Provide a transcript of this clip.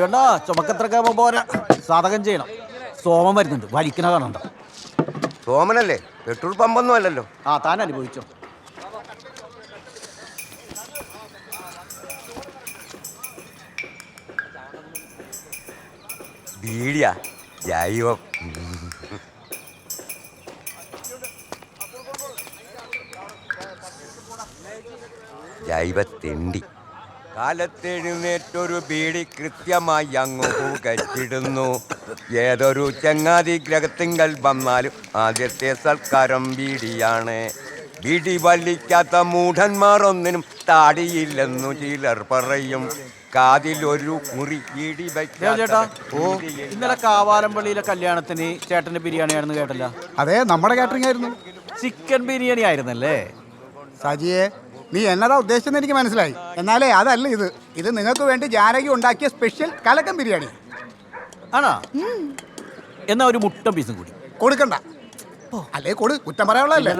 കണ്ട ചുമക്കത്രക്കെ പോരാ, സാധകം ചെയ്യണം. സോമൻ വരുന്നുണ്ട്, വലിക്കണ കാണണ്ട. സോമനല്ലേ, പെട്രോൾ പമ്പൊന്നും അല്ലല്ലോ. ആ, താൻ അനുഭവിച്ചോ. ബീഡിയാ ജൈവം. ജൈവത്തെണ്ടി. കാലത്തെഴുന്നേറ്റൊരു ബീഡി കൃത്യമായി അങ്ങ് പുകച്ചിടുന്നു. ഏതൊരു ചങ്ങാതി ഗ്രഹത്തിങ്കൽ വന്നാലും ആദ്യത്തെ സൽക്കാരം ബീഡിയാണ്. ബീഡി വലിക്കാത്ത മൂഢന്മാർ ഒന്നിനും താടിയില്ലെന്നു ചിലർ പറയും. കാതിലൊരു മുറി ബീഡി ചേട്ടാ, ഇന്നലെ കാവാലമ്പള്ളിയിലെ കല്യാണത്തിന് ചേട്ടന്റെ ബിരിയാണി ആണെന്ന് കേട്ടല്ല? അതെ, നമ്മുടെ കാറ്ററിംഗ് ആയിരുന്നു. ചിക്കൻ ബിരിയാണി ആയിരുന്നല്ലേ? സജിയെ, നീ എന്നതാ ഉദ്ദേശിച്ചെന്ന് എനിക്ക് മനസ്സിലായി. എന്നാലേ അതല്ല ഇത്. ഇത് നിങ്ങൾക്ക് വേണ്ടി ജാനകി ഉണ്ടാക്കിയ സ്പെഷ്യൽ കലക്കൻ ബിരിയാണി. ആണോ? എന്നാ ഒരു മുട്ട പീസും കൂടി കൊടുക്കണ്ട. അല്ലേ കൊടു, കുറ്റം പറയാനുള്ളതല്ലേ.